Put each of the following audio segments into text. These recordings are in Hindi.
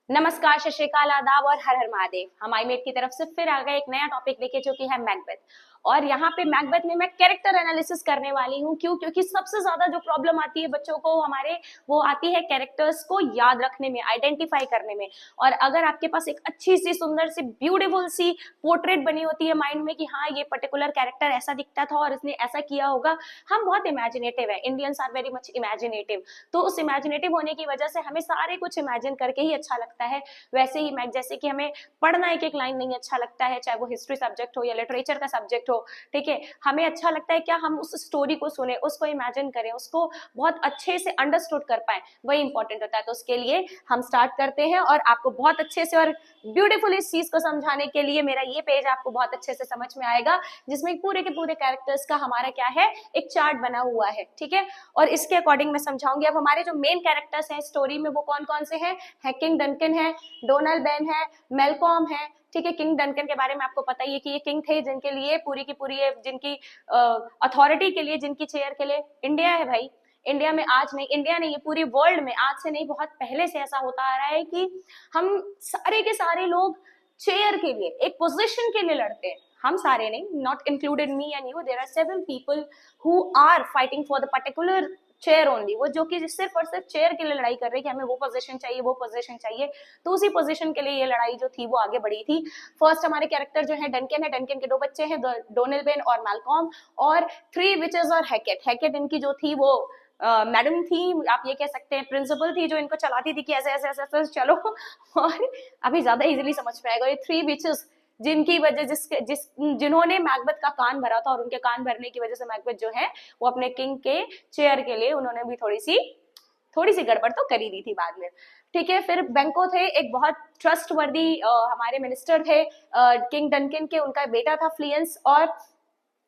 नमस्कार, सत श्री अकाल, आदाब और हर हर महादेव। हम आईमेट की तरफ से फिर आ गए एक नया टॉपिक लेके, जो कि है मैकबेथ। और यहाँ पे मैकबेथ में मैं कैरेक्टर एनालिसिस करने वाली हूँ। क्यों? क्योंकि सबसे ज्यादा जो प्रॉब्लम आती है बच्चों को हमारे, वो आती है कैरेक्टर्स को याद रखने में, आइडेंटिफाई करने में। और अगर आपके पास एक अच्छी सी, सुंदर सी, ब्यूटीफुल सी पोर्ट्रेट बनी होती है माइंड में कि हाँ ये पर्टिकुलर कैरेक्टर ऐसा दिखता था और इसने ऐसा किया होगा। हम बहुत इमेजिनेटिव है, Indians are very much imaginative. तो उस इमेजिनेटिव होने की वजह से हमें सारे कुछ इमेजिन करके ही अच्छा लगता है। वैसे ही मैक, जैसे कि हमें पढ़ना एक एक लाइन नहीं अच्छा लगता है, चाहे वो हिस्ट्री सब्जेक्ट हो या लिटरेचर का सब्जेक्ट हो, ठीक है, हमें अच्छा लगता है क्या हम उस स्टोरी को सुने, उसको इमेजिन करें, उसको बहुत अच्छे से अंडरस्टूड कर पाए, वही इंपॉर्टेंट होता है। तो उसके लिए हम स्टार्ट करते हैं और आपको बहुत अच्छे से और ब्यूटीफुल इस चीज को समझाने के लिए मेरा ये पेज आपको बहुत अच्छे से समझ में आएगा, जिसमें पूरे के पूरे कैरेक्टर्स का हमारा क्या है, एक चार्ट बना हुआ है, ठीक है। और इसके अकॉर्डिंग मैं समझाऊंगी। अब हमारे जो मेन कैरेक्टर्स हैं स्टोरी में वो कौन कौन से हैं? किंग डनकन है, डोनाल्ड बेन है, मेलकॉम है, ठीक है। किंग डनकन के बारे में आपको पता ही है कि ये किंग थे जिनके लिए पूरी की पूरी, जिनकी अथॉरिटी के लिए, जिनकी चेयर के लिए इंडिया है भाई। इंडिया में आज नहीं, इंडिया नहीं, ये पूरी वर्ल्ड में आज से नहीं, बहुत पहले से ऐसा होता आ रहा है कि हम सारे के सारे लोग चेयर के लिए, एक पोजीशन के लिए लड़ते हैं। हम सारे नहीं, not included me and you, there are seven people who are fighting for the particular chair only. वो जो कि सिर्फ और सिर्फ चेयर के लिए लड़ाई कर रहे हैं कि हमें वो पोजीशन चाहिए, वो पोजीशन चाहिए। तो उसी पोजीशन के लिए ये लड़ाई जो थी वो आगे बढ़ी थी। फर्स्ट हमारे कैरेक्टर जो है डनकन है, डनकन के दो बच्चे हैं, डोनाल्ड बेन और मैलकॉम। और थ्री विचेस और हैकेट। हैकेट इनकी जो थी वो मैडम थी, आप ये कह सकते हैं प्रिंसिपल थी, जो इनको चलाती थी कि ऐसे ऐसे ऐसे ऐसे चलो। और अभी ज्यादा इजीली समझ में आएगा। ये थ्री विचेस जिनकी वजह जिन्होंने मैकबेथ का कान भरा था, और उनके कान भरने की वजह से मैकबेथ जो है वो अपने किंग के चेयर के लिए उन्होंने भी थोड़ी सी गड़बड़ तो करी दी थी बाद में, ठीक है। फिर बैंको थे, एक बहुत ट्रस्टवर्दी हमारे मिनिस्टर थे किंग डनकन के, उनका बेटा था फ्लियंस। और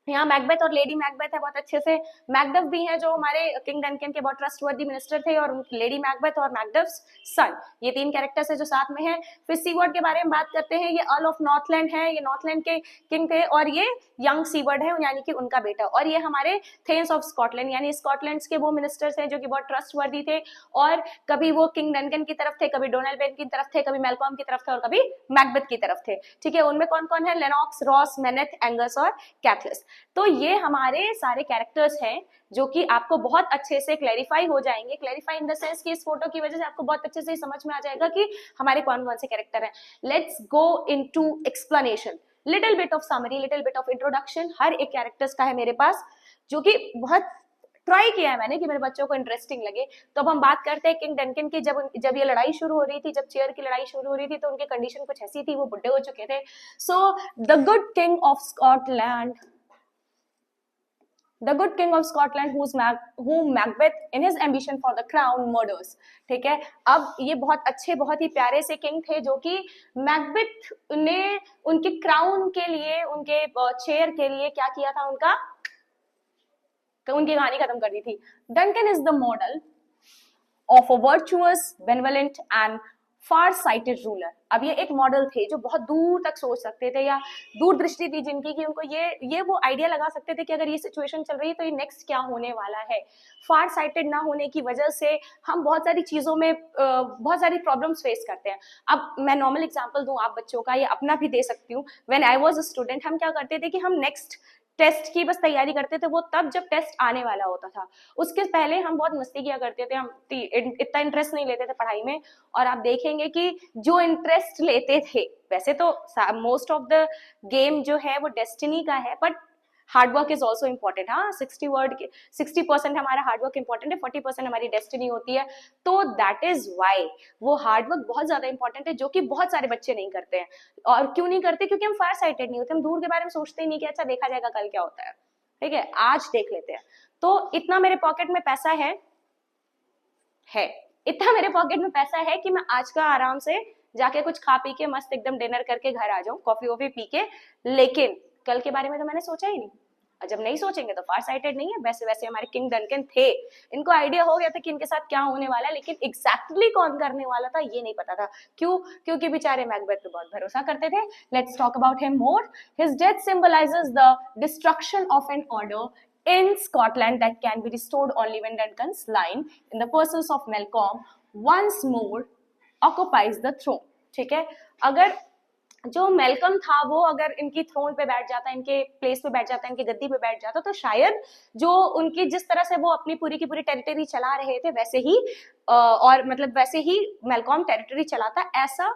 यहाँ मैकबेथ और लेडी मैकबेथ है बहुत अच्छे से। मैकडफ भी है जो हमारे किंग डनकन के बहुत ट्रस्टवर्दी मिनिस्टर थे, और लेडी मैकबेथ और मैकडफ्स सन, ये तीन कैरेक्टर्स है जो साथ में है। फिर सीवर्ड के बारे में बात करते हैं, ये अर्ल ऑफ नॉर्थलैंड है, ये नॉर्थलैंड के किंग थे, और ये यंग सीवर्ड है यानी कि उनका बेटा। और ये हमारे थेन्स ऑफ स्कॉटलैंड यानी स्कॉटलैंड के वो मिनिस्टर्स हैं जो कि बहुत ट्रस्टवर्दी थे, और कभी वो किंग डनकन की तरफ थे, कभी डोनाल्ड बेन की तरफ थे, कभी मेलकॉम की तरफ थे, और कभी मैकबेथ की तरफ थे, ठीक है। उनमें कौन कौन है? लेनॉक्स, रॉस, मेनेथ, एंगस और कैथलिस। तो ये हमारे सारे कैरेक्टर्स हैं जो कि आपको बहुत अच्छे से क्लैरिफाई हो जाएंगे। क्लैरिफाई इन द सेंस कि इस फोटो की वजह से आपको बहुत अच्छे से समझ में आ जाएगा कि हमारे कौन कौन से कैरेक्टर हैं। Let's go into explanation, little bit of summary, little bit of introduction हर एक कैरेक्टर्स का है मेरे पास, जो कि बहुत ट्राई किया है मैंने कि मेरे बच्चों को इंटरेस्टिंग लगे। तो अब हम बात करते हैं किंग डनकन की। जब ये लड़ाई शुरू हो रही थी, जब चेयर की लड़ाई शुरू हो रही थी, तो उनकी कंडीशन कुछ ऐसी थी, वो बुढ़े हो चुके थे। So the good king of Scotland, the good king of Scotland whom Macbeth in his ambition for the crown murders, ठीक है। अब ये बहुत अच्छे, बहुत ही प्यारे से किंग थे जो कि मैकबेथ ने उनके क्राउन के लिए, उनके चेयर के लिए क्या किया था, उनकी कहानी खत्म कर दी थी। Duncan is the model of a virtuous, benevolent and far sighted ruler. अब ये एक मॉडल थे जो बहुत दूर तक सोच सकते थे, या दूरदृष्टि थी जिनकी, कि उनको ये वो आइडिया लगा सकते थे कि अगर ये सिचुएशन चल रही है तो ये नेक्स्ट क्या होने वाला है। फार साइटेड ना होने की वजह से हम बहुत सारी चीजों में बहुत सारी प्रॉब्लम्स फेस करते हैं। अब मैं नॉर्मल एग्जांपल दूं आप बच्चों का, या अपना भी दे सकती हूँ। When I was a student, हम क्या करते थे कि हम नेक्स्ट टेस्ट की बस तैयारी करते थे, वो तब जब टेस्ट आने वाला होता था। उसके पहले हम बहुत मस्ती किया करते थे, हम इतना इंटरेस्ट नहीं लेते थे पढ़ाई में। और आप देखेंगे कि जो इंटरेस्ट लेते थे, वैसे तो मोस्ट ऑफ द गेम जो है वो डेस्टिनी का है, but hard work is also important. हाँ, 60% हमारा हार्डवर्क इंपॉर्टेंट है, 40% हमारी डेस्टिनी होती है। तो दैट इज वाई वो हार्डवर्क बहुत ज्यादा इंपॉर्टेंट है, जो कि बहुत सारे बच्चे नहीं करते हैं। और क्यों नहीं करते? क्योंकि हम फार साइटेड नहीं होते, हम दूर के बारे में सोचते ही नहीं कि अच्छा देखा जाएगा कल क्या होता है, ठीक है, आज देख लेते हैं। तो इतना मेरे पॉकेट में पैसा है इतना मेरे पॉकेट में पैसा है कि मैं आज का आराम से जाके कुछ खा पी के मस्त एकदम डिनर करके घर आ जाऊं, कॉफी वॉफी पी के। लेकिन कल के बारे में तो मैंने सोचा ही नहीं। और जब नहीं सोचेंगे तो फार साइटेड नहीं है। वैसे वैसे हमारे किंग डनकन थे, इनको आइडिया हो गया था कि इनके साथ क्या होने वाला है, लेकिन एग्जैक्टली कौन करने वाला था ये नहीं पता था। क्यों? क्योंकि बेचारे मैकबेथ पे बहुत भरोसा करते थे। Let's talk about him more. His death symbolises the destruction of an order in Scotland that can be restored only when Duncan's line, in the persons of Malcolm, once more occupies the throne, ठीक है। अगर जो मेलकम था वो अगर इनकी थ्रोन पे बैठ जाता, इनके प्लेस पे बैठ जाता, इनकी गद्दी पे बैठ जाता, तो शायद जो उनकी जिस तरह से वो अपनी पूरी की पूरी टेरिटरी चला रहे थे वैसे ही और मतलब वैसे ही मेलकॉम टेरिटरी चलाता, ऐसा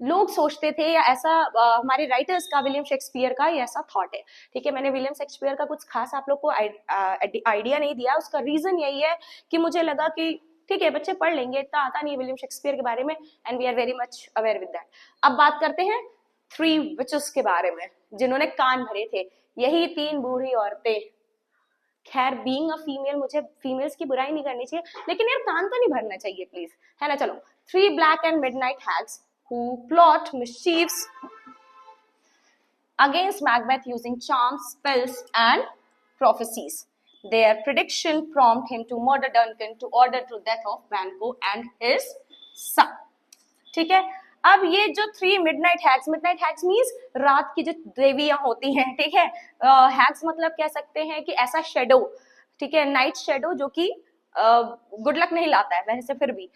लोग सोचते थे, या ऐसा हमारे राइटर्स का, विलियम शेक्सपियर का ये ऐसा थॉट है, ठीक है। मैंने विलियम शेक्सपियर का कुछ खास आप लोग को आइडिया नहीं दिया, उसका रीजन यही है कि मुझे लगा कि ठीक है बच्चे पढ़ लेंगे, इतना आता नहीं है विलियम शेक्सपियर के बारे में, and we are very much aware with that. अब बात करते हैं 3 विचेस के बारे में जिन्होंने कान भरे थे, यही 3 बूढ़ी औरतें। खैर बीइंग अ फीमेल मुझे फीमेल्स की बुराई नहीं करनी चाहिए, लेकिन यार कान तो नहीं भरना चाहिए प्लीज, है ना। चलो, 3 black and midnight hags who plot mischiefs against Macbeth using charms, spells and prophecies. Their prediction prompted him to murder Duncan to order the death of Banquo and his son. ठीक है। अब ये जो 3 मिडनाइट हैग्स मींस रात की जो देवियां होती हैं, ठीक है। हैग्स मतलब कह सकते हैं कि ऐसा शेडो, ठीक है, नाइट शेडो जो कि गुड लक नहीं लाता है, वैसे फिर भी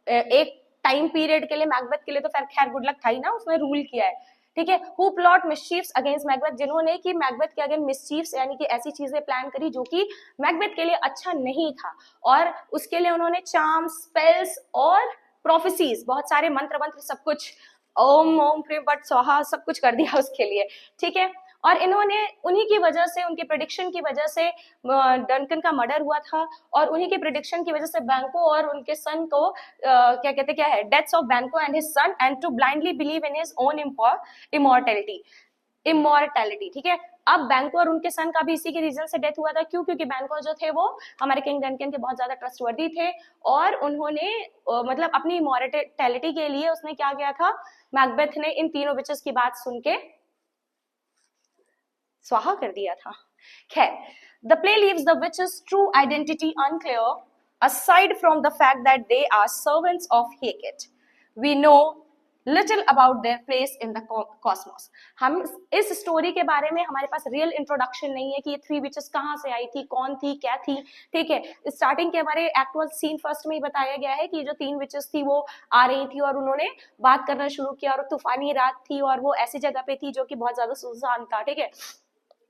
एक टाइम पीरियड के लिए मैकबेथ के लिए तो खैर गुड लक था ही ना, उसने रूल किया है, ठीक है। हु प्लॉट मिसचीफ्स अगेंस्ट मैकबेथ, जिन्होंने कि मैकबेथ के अगेंस्ट मिसचीफ्स यानी कि ऐसी चीजें प्लान करी जो कि मैकबेथ के लिए अच्छा नहीं था, और उसके लिए उन्होंने चार्म्स, स्पेल्स और प्रोफेसीज, बहुत सारे मंत्र सब कुछ, ओम ओम क्रीम बट स्वाहा, सब कुछ कर दिया उसके लिए, ठीक है। और इन्होंने उन्हीं की वजह से, उनके प्रेडिक्शन की वजह से डंकन का मर्डर हुआ था, और उन्हीं के प्रेडिक्शन की वजह से बैंको और उनके सन को क्या कहते क्या है, deaths of Banquo and his son, and to blindly believe in his own immortality, ठीक है। अब बैंको और उनके सन का भी इसी के रीजन से डेथ हुआ था, क्यों? क्योंकि बैंको जो थे वो हमारे किंग डनकन के बहुत ज्यादा ट्रस्टवर्दी थे, और उन्होंने मतलब अपनी इमॉर्टैलिटी के लिए उसने क्या किया था, मैकबेथ ने इन तीनों विचेस की बात सुन के स्वाहा कर दिया था। खैर, the play leaves the witches' true identity unclear, aside from the fact that they are servants of Hecate. We know little about their place in the cosmos. हम इस स्टोरी के बारे में, हमारे पास रियल इंट्रोडक्शन नहीं है कि ये 3 विचेस कहाँ से आई थी, कौन थी, क्या थी, ठीक है। स्टार्टिंग के हमारे एक्ट 1 सीन फर्स्ट में ही बताया गया है कि जो 3 विचेस थी वो आ रही थी और उन्होंने बात करना शुरू किया, और तूफानी रात थी और वो ऐसी जगह पे थी जो कि बहुत ज्यादा सुनसान था, ठीक है।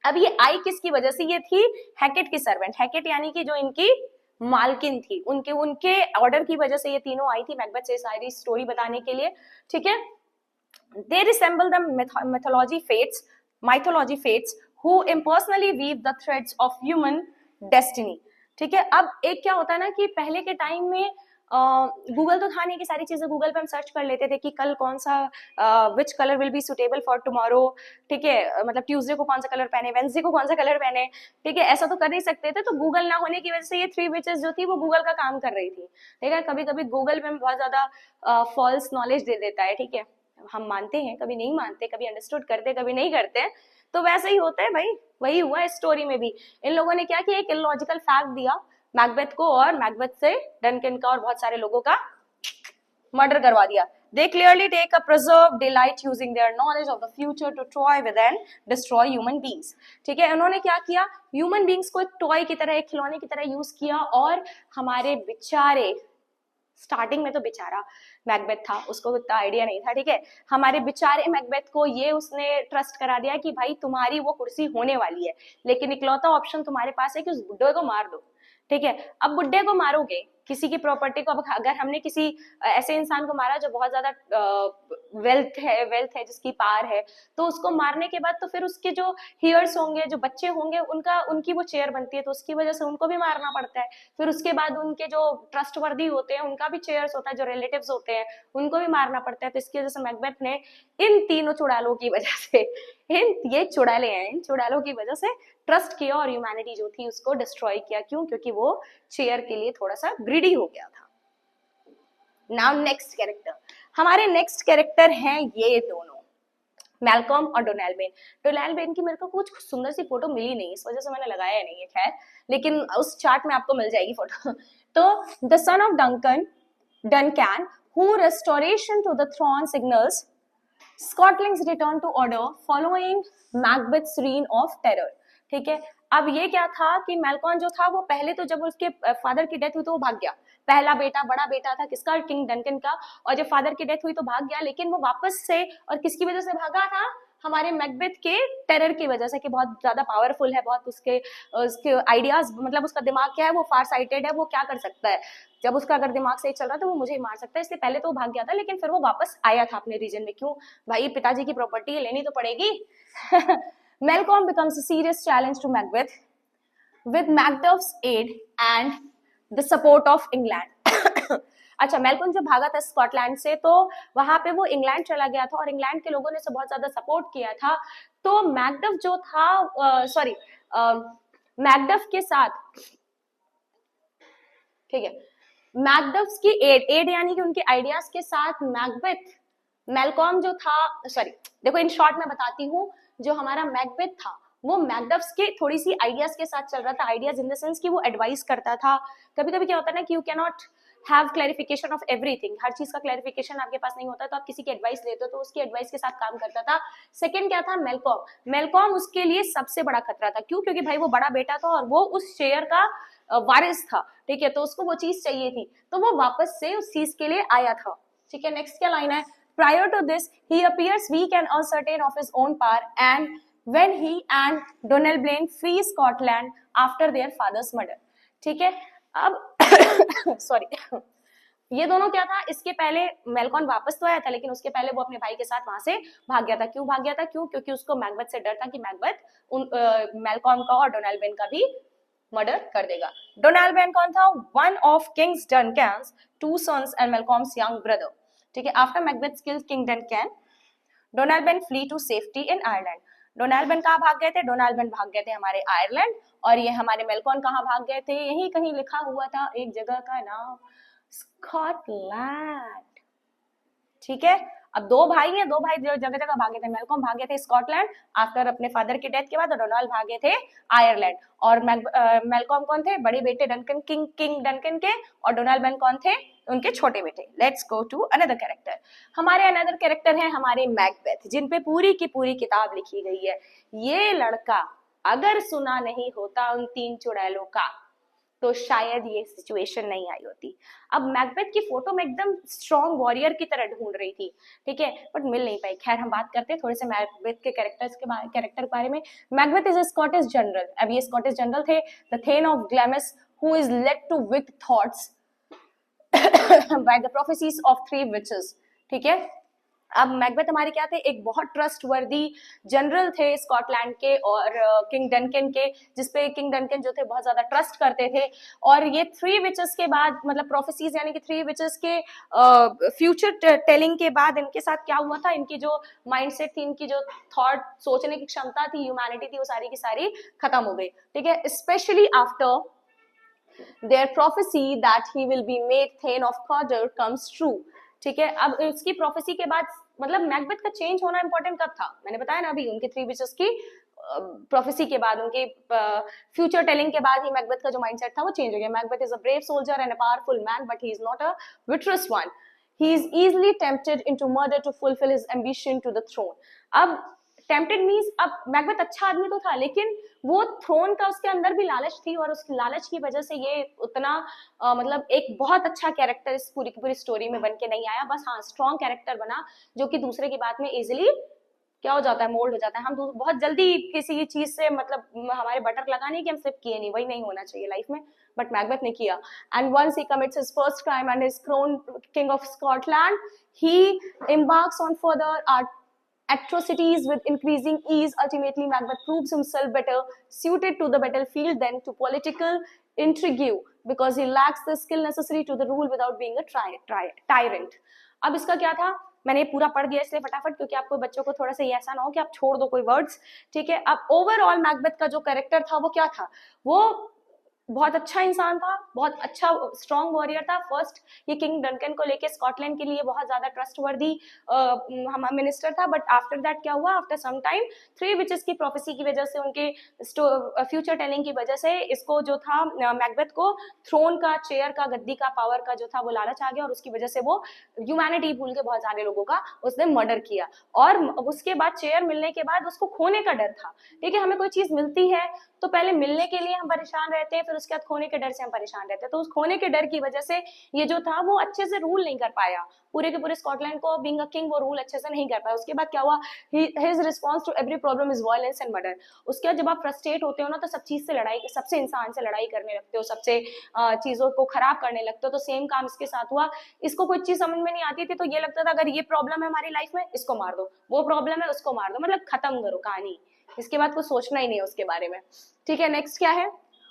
अब ये आई किसकी वजह से? ये थी हैकेट की सर्वेंट, हैकेट यानी कि जो इनकी मालकिन थी, उनके ऑर्डर की वजह से ये तीनों आई थी मैकबेथ से सारी स्टोरी बताने के लिए, ठीक है। They resemble the mythology fates who impersonally weave the threads of human destiny, ठीक है। अब एक क्या होता है ना कि पहले के टाइम में गूगल तो था नहीं कि सारी चीजें गूगल पे हम सर्च कर लेते थे कि कल कौन सा which colour will be suitable for tomorrow, ठीक है, मतलब ट्यूसडे को कौन सा कलर पहने, वेडनेसडे को कौन सा कलर पहने, ठीक है, ऐसा तो कर नहीं सकते थे। तो गूगल ना होने की वजह से ये 3 विचेस जो थी वो गूगल का काम कर रही थी, ठीक है। कभी कभी गूगल में बहुत ज्यादा फॉल्स नॉलेज दे देता है, ठीक है, हम मानते हैं, कभी नहीं मानते, कभी अंडरस्टूड करते, कभी नहीं करते, तो वैसे ही होता है भाई, वही हुआ इस स्टोरी में भी। इन लोगों ने क्या किया, एक इलॉजिकल फैक्ट दिया मैकबेथ को, और मैकबेथ से डनकन का और बहुत सारे लोगों का मर्डर करवा दिया। They clearly take a preserved delight using their knowledge of the future to toy with and destroy human beings, ठीक है। उन्होंने क्या किया, ह्यूमन बींग्स को एक टॉय की तरह, एक खिलौने की तरह यूज किया, और हमारे बेचारे, स्टार्टिंग में तो बेचारा मैकबेथ था, उसको इतना आइडिया नहीं था, ठीक है, हमारे बेचारे मैकबेथ को ये उसने ट्रस्ट करा दिया कि भाई तुम्हारी वो कुर्सी होने वाली है, लेकिन इकलौता ऑप्शन तुम्हारे पास है कि उस बुड्ढे को मार दो, ठीक है। अब बुड्ढे को मारोगे, किसी की प्रॉपर्टी को, अब अगर हमने किसी ऐसे इंसान को मारा जो बहुत ज्यादा वेल्थ है जिसकी पार है, तो उसको मारने के बाद तो फिर उसके जो हियर्स होंगे, जो बच्चे होंगे, उनकी वो चेयर बनती है, तो उसकी वजह से उनको भी मारना पड़ता है। फिर उसके बाद उनके जो ट्रस्टवर्दी होते हैं उनका भी चेयर्स होता है, जो रिलेटिव्स होते हैं उनको भी मारना पड़ता है। तो इसकी वजह से मैकबेथ ने इन तीनों चुड़ैलों की वजह से, ये चुड़ैले हैं, इन चुड़ैलों की वजह से ट्रस्ट किया और ह्यूमैनिटी जो थी उसको डिस्ट्रॉय किया। क्यों? क्योंकि वो चेयर के लिए थोड़ा सा ग्रीडी हो गया था। नाउ नेक्स्ट कैरेक्टर, हमारे नेक्स्ट कैरेक्टर हैं ये दोनों, मैलकॉम और डोनाल्ड बेन की मेरे को कुछ सुंदर सी फोटो मिली नहीं, इस वजह से मैंने लगाया नहीं है, खैर, लेकिन उस चार्ट में आपको मिल जाएगी फोटो। तो the son of Duncan who restoration to the throne signals Scotland's return to order following Macbeth's reign of terror, ठीक है। अब ये क्या था कि मेलकॉन जो था वो पहले तो जब उसके फादर की डेथ हुई तो वो भाग गया, पहला बेटा बड़ा बेटा था किसका, किंग डनकन का, और जब फादर की डेथ हुई तो भाग गया, लेकिन वो वापस से, और किसकी वजह से भागा था, हमारे मैकबेथ के टेरर की वजह से, कि बहुत ज्यादा पावरफुल है, बहुत उसके आइडियाज, मतलब उसका दिमाग क्या है, वो फार साइटेड है, वो क्या कर सकता है, जब उसका अगर दिमाग सही चल रहा है तो वो मुझे ही मार सकता है, इसलिए पहले तो वो भाग गया था, लेकिन फिर वो वापस आया था अपने रीजन में। क्यों भाई, पिताजी की प्रॉपर्टी लेनी तो पड़ेगी। Malcolm becomes a serious challenge to Macbeth with Macduff's aid and the support of England। अच्छा, मेलकॉम जब भागा था स्कॉटलैंड से तो वहां पे वो इंग्लैंड चला गया था और इंग्लैंड के लोगों ने उसे बहुत ज्यादा सपोर्ट किया था। तो मैकडफ जो था, सॉरी, मैकडफ के साथ, ठीक है, मैकडफ की एड यानी कि उनके आइडियाज के साथ मैकबेथ, मेलकॉम जो था, सॉरी देखो इन शॉर्ट में बताती हूँ, जो हमारा मैकबेथ था वो मैकडफ के थोड़ी सी आइडियाज के साथ चल रहा था। आइडियाज इन द सेंस कि वो एडवाइस करता था। कभी कभी क्या होता है ना कि you can not have clarification of everything, हर चीज का क्लैरिफिकेशन आपके पास नहीं होता, तो आप किसी की एडवाइस लेते हो तो उसकी एडवाइस के साथ काम करता था। सेकंड क्या था, मेलकॉम, मेलकॉम उसके लिए सबसे बड़ा खतरा था। क्यों, क्योंकि भाई वो बड़ा बेटा था और वो उस शेयर का वारिस था, ठीक है, तो उसको वो चीज चाहिए थी, तो वो वापस से उस चीज के लिए आया था। ठीक है, नेक्स्ट क्या लाइन है, prior to this he appears weak and uncertain of his own power and when he and Donalbain free Scotland after their father's murder। ठीक है, अब सॉरी, ये दोनों क्या था, इसके पहले मेलकॉन वापस तो आया था, लेकिन उसके पहले वो अपने भाई के साथ वहां से भाग गया था। क्यों भाग गया था, क्यों, क्योंकि उसको मैकबेथ से डर था कि मैकबेथ मेलकॉन का और डोनाल्डबेन का भी मर्डर कर देगा। डोनाल्डबेन कौन था, one of king's Duncan's two sons and Malcolm's young brother. ठीक है, after Macbeth killed king Duncan, Donalbain flee to safety in Ireland. Donalbain कहाँ भाग गए थे, डोनाल्डबेन भाग गए थे हमारे आयरलैंड, और ये हमारे मेलकॉन कहाँ भाग गए थे, यही कहीं लिखा हुआ था एक जगह का नाम, स्कॉटलैंड। ठीक है, अब दो भाई हैं, दो भाई जो जगह जगह भागे थे, मेलकॉम भागे थे स्कॉटलैंड आफ्टर अपने फादर की डेथ के बाद, और डोनाल्ड भागे थे आयरलैंड। और मेलकॉम कौन थे, बड़े बेटे डनकन, किंग डनकन के, और डोनाल्ड कौन थे, उनके छोटे बेटे। Let's go to another character. हमारे अनदर कैरेक्टर है हमारे मैकबेथ, जिन पे पूरी की पूरी किताब लिखी गई है। ये लड़का अगर सुना नहीं होता उन तीन चुड़ैलों का तो शायद ये सिचुएशन नहीं आई होती। अब मैकबेथ की फोटो में एकदम स्ट्रॉन्ग वॉरियर की तरह ढूंढ रही थी, ठीक है, बट मिल नहीं पाई। खैर, हम बात करते हैं थोड़े से मैकबेथ के कैरेक्टर के बारे में। Macbeth is a Scottish general. अब ये स्कॉटिश जनरल थे, the thane of Glamis who is led to wicked thoughts by the prophecies of three witches. ठीक है, अब मैकबेथ हमारे क्या थे, एक बहुत ट्रस्टवर्दी जनरल थे स्कॉटलैंड के और किंग डनकन के, जिसपे किंग डनकन जो थे बहुत ज्यादा ट्रस्ट करते थे। और ये थ्री विचेस के बाद, मतलब प्रोफेसीज यानी कि थ्री विचेस के फ्यूचर टेलिंग के बाद इनके साथ क्या हुआ था, इनकी जो माइंडसेट थी, इनकी जो थॉट सोचने की क्षमता थी, ह्यूमैनिटी थी, वो सारी की सारी खत्म हो गई। ठीक है, specially after their prophecy that he will be made Thane of Cawdor comes true। ठीक है, अब इसकी प्रोफेसी के बाद, मतलब मैकबेथ का चेंज होना इंपॉर्टेंट कब था, मैंने बताया ना अभी, उनके थ्री विचेस की प्रोफेसी के बाद, उनके फ्यूचर टेलिंग के बाद ही मैकबेथ का जो माइंडसेट था वो चेंज हो गया। Macbeth is a brave soldier and a powerful man, but he is not a vitreous one. He is easily tempted into murder to fulfill his ambition to the throne। अब टेम्पटेड मीन्स, अब मैकबेथ अच्छा आदमी तो था, लेकिन वो थ्रोन का उसके अंदर भी लालच थी, और उस लालच की वजह से ये उतना मतलब एक बहुत अच्छा कैरेक्टर इस पूरी की पूरी स्टोरी में बन के नहीं आया। बस हाँ, स्ट्रॉन्ग कैरेक्टर बना, जो कि दूसरे की बात में इजिली क्या हो जाता है, मोल्ड हो जाता है। हम बहुत जल्दी किसी चीज से, मतलब हमारे बटक लगाने की हम सिर्फ किए नहीं, वही नहीं होना चाहिए लाइफ में, बट मैकबेथ ने किया। And once he commits his first crime and is crowned king of Scotland, he embarks on further atrocities with increasing ease. Ultimately, Macbeth proves himself better suited to the battlefield than to political intrigue, because he lacks the skill necessary to the rule without being a tyrant। अब इसका क्या था, मैंने पूरा पढ़ दिया इसलिए फटाफट, क्योंकि आपको बच्चों को थोड़ा सा ये ऐसा ना हो कि आप छोड़ दो कोई वर्ड्स। ठीक है, अब ओवरऑल मैकबेथ का जो कैरेक्टर था वो क्या था, वो बहुत अच्छा इंसान था, बहुत अच्छा स्ट्रॉन्ग वॉरियर था। फर्स्ट ये किंग डनकन को लेके स्कॉटलैंड के लिए बहुत ज्यादा ट्रस्टवर्दी हमारा मिनिस्टर था, बट आफ्टर दैट क्या हुआ, after some time three witches की प्रोफेसी की वजह से, उनके फ्यूचर टेलिंग की वजह से, इसको जो था मैकबेथ को थ्रोन का, चेयर का, गद्दी का, पावर का जो था वो लालच आ गया, और उसकी वजह से वो ह्यूमैनिटी भूल के बहुत सारे लोगों का उसने मर्डर किया। और उसके बाद चेयर मिलने के बाद उसको खोने का डर था। ठीक है, हमें कोई चीज मिलती है तो पहले मिलने के लिए हम परेशान रहते हैं, फिर उसके बाद खोने के डर से हम परेशान रहते हैं। तो उस खोने के डर की वजह से ये जो था वो अच्छे से रूल नहीं कर पाया, पूरे के पूरे स्कॉटलैंड को बीइंग अ किंग वो रूल अच्छे से नहीं कर पाया। उसके बाद क्या हुआ, his response to every problem is violence and murder. उसके बाद जब आप फ्रस्ट्रेट होते हो ना तो सब चीज से लड़ाई, सबसे इंसान से लड़ाई करने लगते हो, सबसे चीजों को खराब करने लगते हो। तो सेम काम इसके साथ हुआ। इसको कोई चीज समझ में नहीं आती थी तो ये लगता था अगर ये प्रॉब्लम है हमारी लाइफ में इसको मार दो, वो प्रॉब्लम है उसको मार दो, मतलब खत्म करो कहानी, इसके बाद कुछ सोचना ही नहीं है उसके बारे में। ठीक है, नेक्स्ट क्या है,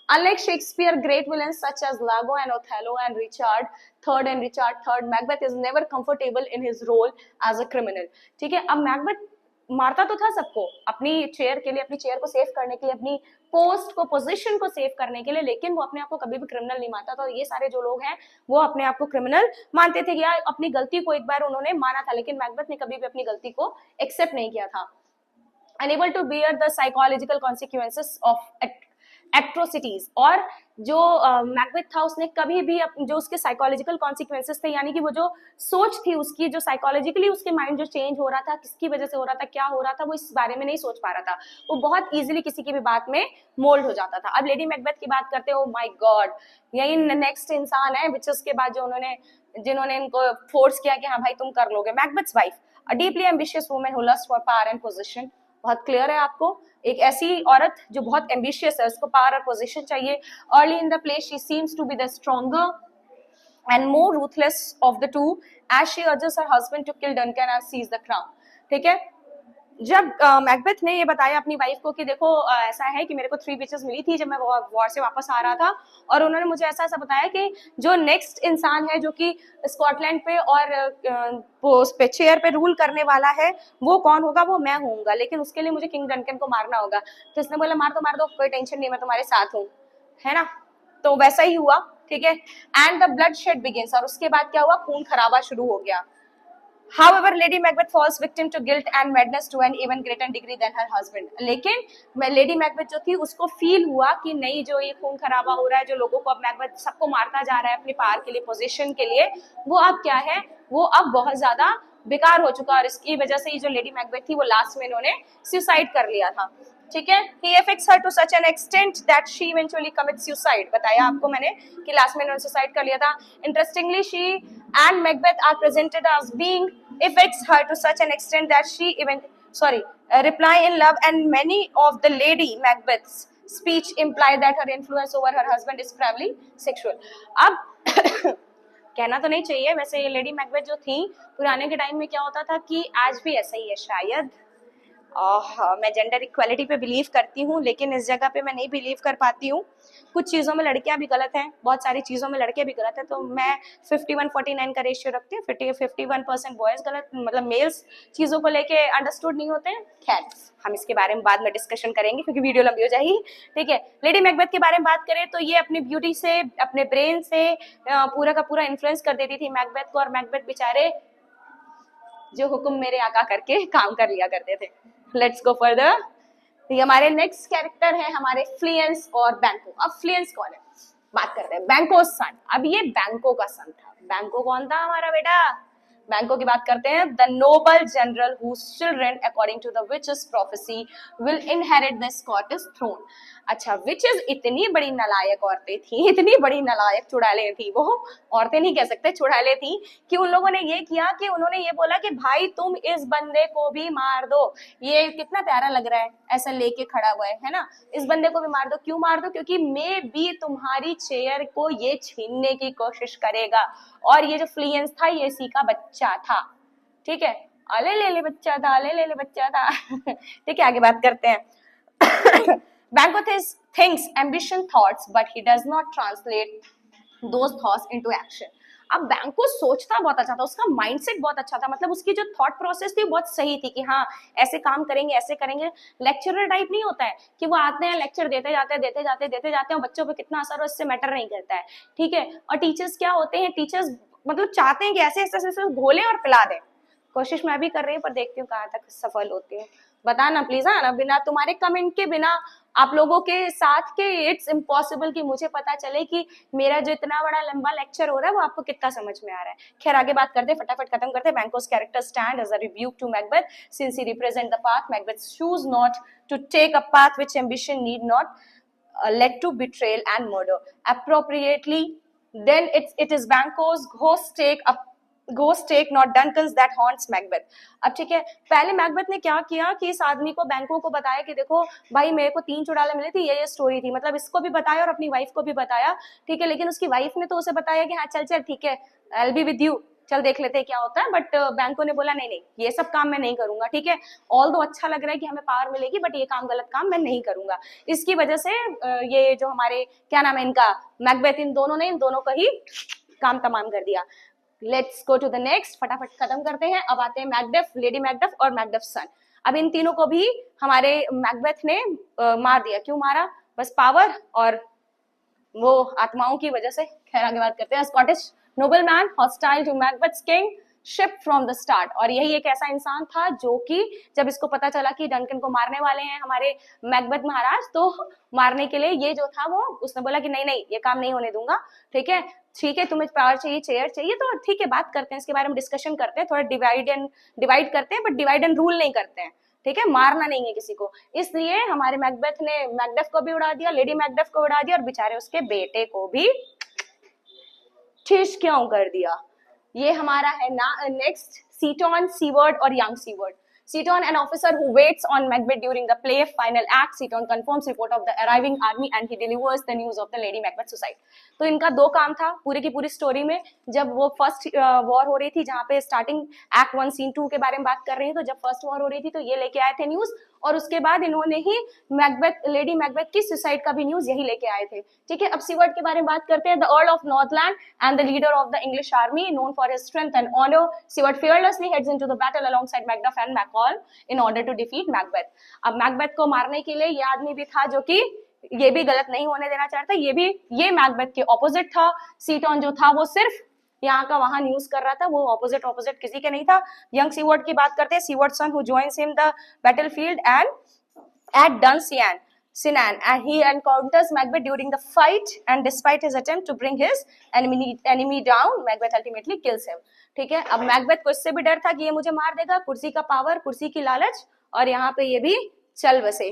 Unlike Shakespeare, great villains such as Iago and Othello and Richard III, Macbeth is never comfortable in his role as a criminal. ठीक है, अब मैकबेथ मारता तो था सबको अपनी चेयर के लिए, अपनी चेयर को सेव करने के लिए, अपनी पोस्ट को, पोजीशन को सेव करने के लिए, लेकिन वो अपने आप को कभी भी क्रिमिनल नहीं मानता था। तो ये सारे जो लोग हैं वो अपने आप को क्रिमिनल मानते थे, या अपनी गलती को एक बार उन्होंने माना था, लेकिन मैकबेथ ने कभी भी अपनी गलती को एक्सेप्ट नहीं किया था। Unable to bear the psychological consequences of atrocities, और जो मैकबेथ था उसने कभी भी जो उसके साइकोलॉजिकल कॉन्सिक्वेंसेस थे, यानी कि वो जो सोच थी उसकी, जो साइकोलॉजिकली उसके माइंड जो चेंज हो रहा था, किसकी वजह से हो रहा था, क्या हो रहा था, वो इस बारे में नहीं सोच पा रहा था। वो बहुत इजीली किसी की भी बात में मोल्ड हो जाता था। अब लेडी मैकबेथ की बात करते हो, माय गॉड, यही नेक्स्ट इंसान है विच उसके बाद जो जिन्होंने इनको फोर्स किया कि हाँ भाई तुम कर लोगे, Macbeth's wife, a deeply ambitious woman who lust for power and position. बहुत क्लियर है आपको, एक ऐसी औरत जो बहुत एम्बिशियस है, उसको पावर और पोजीशन चाहिए। Early in the play she seems to be the stronger and more ruthless of the two as she urges her husband to kill Duncan and seize the crown. ठीक है, जब मैकबेथ ने ये बताया अपनी वाइफ को कि देखो ऐसा है कि मेरे को 3 विचेस मिली थी जब मैं वॉर से वापस आ रहा था, और उन्होंने मुझे ऐसा ऐसा बताया कि जो नेक्स्ट इंसान है जो कि स्कॉटलैंड पे और उस पे चेयर पे रूल करने वाला है वो कौन होगा, वो मैं होऊंगा, लेकिन उसके लिए मुझे किंग डनकन को मारना होगा। तो इसने बोला मार दो, कोई टेंशन नहीं, मैं तुम्हारे साथ हूँ, है ना। तो वैसा ही हुआ। ठीक है, and the blood shed begins, और उसके बाद क्या हुआ, खून खराबा शुरू हो गया। However, Lady Macbeth falls victim to guilt and madness to an even greater degree than her husband. लेकिन लेडी मैकबेथ जो थी उसको फील हुआ कि नहीं, जो ये खून खराबा हो रहा है, जो लोगों को अब मैकबेथ सबको मारता जा रहा है अपने पावर के लिए, पोजीशन के लिए, वो अब क्या है, वो अब बहुत ज्यादा बेकार हो चुका। और इसकी वजह से ये जो लेडी मैकबेथ थी वो लास्ट में इन्होंने सुसाइड कर लिया था। ठीक है, he affects her to such an extent that she eventually commits suicide. बताया आपको मैंने कि लास्ट में इन्होंने सुसाइड कर लिया था। Interestingly, she and Macbeth are presented as being affects her to such an extent that she reply in love, and many of the Lady Macbeth's speech imply that her influence over her husband is primarily sexual. अब कहना तो नहीं चाहिए, वैसे ये लेडी मैकबेथ जो थी पुराने के टाइम में क्या होता था कि आज भी ऐसा ही है शायद। मैं जेंडर इक्वालिटी पे बिलीव करती हूँ, लेकिन इस जगह पे मैं नहीं बिलीव कर पाती हूँ। कुछ चीज़ों में लड़कियां भी गलत हैं, बहुत सारी चीज़ों में लड़के भी गलत हैं। तो मैं 51-49 का रेशियो रखती हूँ। 51% बॉयज़ गलत, मतलब मेल्स चीज़ों को लेके अंडरस्टूड नहीं होते हैं। खैर, हम इसके बारे में बाद में डिस्कशन करेंगे क्योंकि वीडियो लंबी हो जाएगी। ठीक है, लेडी मैकबेथ के बारे में बात करें तो ये अपनी ब्यूटी से, अपने ब्रेन से पूरा का पूरा इन्फ्लुएंस कर देती थी मैकबेथ को, और मैकबेथ बेचारे जो हुक्म मेरे आका करके काम कर लिया करते थे। Let's go further. ये हमारे नेक्स्ट कैरेक्टर है हमारे फ्लियंस और बैंको। अब फ्लियंस कौन है, बात करते हैं। बैंको सन। अब ये बैंको का सन था। बैंको कौन था हमारा बेटा, बैंको की बात करते हैं। The noble general whose children according to the witches prophecy will inherit the Scottish throne। अच्छा, विचेस इतनी बड़ी नालायक औरतें थी, इतनी बड़ी नालायक चुड़ैलें थी, वो औरतें नहीं कह सकते, चुड़ैलें थी, कि उन लोगों ने ये किया कि उन्होंने ये बोला कि भाई तुम इस बंदे को भी मार दो। ये कितना प्यारा लग रहा है ऐसा लेके खड़ा हुआ है ना, इस बंदे को भी मार दो। क्यों मार दो, क्योंकि मे भी तुम्हारी चेयर को ये छीनने की कोशिश करेगा। और ये जो फ्लियंस था ये इसी का बच्चा था। ठीक है, अले ले ले बच्चा था, अले ले ले बच्चा था। ठीक है, आगे बात करते हैं। Banquo thinks ambition thoughts, but he does not translate those thoughts into action। अब बैंको सोचता बहुत अच्छा था, उसका माइंडसेट बहुत अच्छा था, मतलब उसकी जो थॉट प्रोसेस थी बहुत सही थी कि हाँ ऐसे काम करेंगे, ऐसे करेंगे। लेक्चरर टाइप नहीं होता है कि वो आते हैं लेक्चर देते जाते हैं, बच्चों पे कितना असर हो इससे मैटर नहीं करता है। ठीक है, और टीचर्स क्या होते हैं, टीचर्स मतलब चाहते हैं कि ऐसे ऐसे ऐसे घोले और पिला दें। कोशिश मैं भी कर रही हूँ पर देखती हूँ कहाँ तक सफल होती हूँ। बताना प्लीज, हाँ ना, बिना तुम्हारे कमेंट के, बिना आप लोगों के साथ के इट्स इम्पॉसिबल कि मुझे पता चले कि मेरा जो इतना बड़ा लंबा लेक्चर हो रहा है वो आपको कितना समझ में आ रहा है। खैर आगे बात करते, फटाफट खत्म करते। Banquo's character stand as a rebuke to Macbeth since he represent the path Macbeth choose not to take a path which ambition need not led to betrayal and murder appropriately. Then it is Banquo's ghost take not Duncan's that haunts Macbeth. अब ठीक है, पहले मैकबेथ ने क्या किया कि इस आदमी को, बैंको को बताया कि देखो भाई मेरे को 3 चुड़ैल मिले थे, ये स्टोरी थी, मतलब इसको भी बताया और अपनी वाइफ को भी बताया, ठीक है, लेकिन उसकी वाइफ ने तो उसे बताया कि हाँ चल चल ठीक है, I will be with you, चल देख लेते हैं क्या होता है, बट बैंको ने बोला नहीं नहीं ये सब काम मैं नहीं करूंगा, ठीक है, ऑल दो अच्छा लग रहा है कि हमें पावर मिलेगी, बट ये काम गलत काम मैं नहीं करूंगा। इसकी वजह से ये जो हमारे क्या नाम है इनका, मैकबेथ, इन दोनों का ही काम तमाम कर दिया। Let's go to the next, फटाफट खत्म करते हैं। अब आते हैं मैकडफ, लेडी मैकडफ और मैकडफ सन। अब इन तीनों को भी हमारे मैकबेथ ने मार दिया। क्यों मारा? बस पावर और वो आत्माओं की वजह से। खैर आगे बात करते हैं। Scottish nobleman hostile to Macbeth's kingship from the start. और यही एक ऐसा इंसान था जो कि जब इसको पता चला कि डंकन को मारने वाले हैं हमारे मैकबेथ महाराज, तो मारने के लिए ये जो था वो उसने बोला कि नहीं नहीं ये काम नहीं होने दूंगा, ठीक है तुम्हें पावर चाहिए, चेयर चाहिए, तो ठीक है बात करते हैं इसके बारे में, डिस्कशन करते हैं, थोड़ा डिवाइड करते हैं, बट डिवाइड एंड रूल नहीं करते हैं, ठीक है, मारना नहीं है किसी को। इसलिए हमारे मैकबेथ ने मैकडफ को भी उड़ा दिया, लेडी मैकडफ को उड़ा दिया, और बेचारे उसके बेटे को भी ठिश क्यों कर दिया। ये हमारा है ना नेक्स्ट, सीटॉन, सीवर्ड और young seaward. Seaton, an officer who waits on Macbeth during the play final act, Seaton confirms report of the arriving army and he delivers the news of the Lady Macbeth suicide. तो इनका दो काम था पूरी की पूरी स्टोरी में। जब वो फर्स्ट वॉर हो रही थी, जहाँ पे स्टार्टिंग एक्ट 1 सीन 2 के बारे में बात कर रहे हैं, तो जब फर्स्ट वॉर हो रही थी तो ये लेके आए थे न्यूज, और उसके बाद इन्होंने ही लेडी मैकबेथ की सुसाइड का भी न्यूज यही लेके आए थे, ठीक है। अब सीवर्ड के बारे में बात करते हैं। The earl of Northland and the leader of the English army, known for his strength and honour, Siward fearlessly heads into the battle alongside Macduff and Macall in order to defeat Macbeth. अब मैकबेथ को मारने के लिए ये आदमी भी था जो कि ये भी गलत नहीं होने देना चाहता, ये मैकबेथ के ऑपोजिट था। सीटॉन जो था वो सिर्फ यहाँ का वहां न्यूज कर रहा था, वो ऑपोजिट किसी के नहीं था। यंग सीवर्ड की बात करते हैं। Siward son who joins him the battlefield and at Dunsinane, and he encounters Macbeth during the fight, and despite his attempt to bring his enemy down, Macbeth ultimately kills him. ठीक है, अब मैकबेथ को इससे भी डर था कि ये मुझे मार देगा, कुर्सी का पावर, कुर्सी की लालच, और यहाँ पे ये भी चल बसे,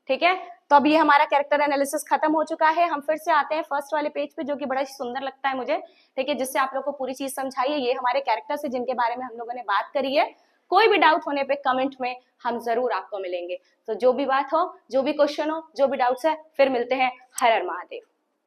ठीक है। तो अब ये हमारा कैरेक्टर एनालिसिस खत्म हो चुका है। हम फिर से आते हैं फर्स्ट वाले पेज पे, जो कि बड़ा ही सुंदर लगता है मुझे, ठीक है, जिससे आप लोग को पूरी चीज समझाई है। ये हमारे कैरेक्टर्स है जिनके बारे में हम लोगों ने बात करी है। कोई भी डाउट होने पे कमेंट में हम जरूर आपको मिलेंगे। तो जो भी बात हो, जो भी क्वेश्चन हो, जो भी डाउट्स है, फिर मिलते हैं। हर हर महादेव।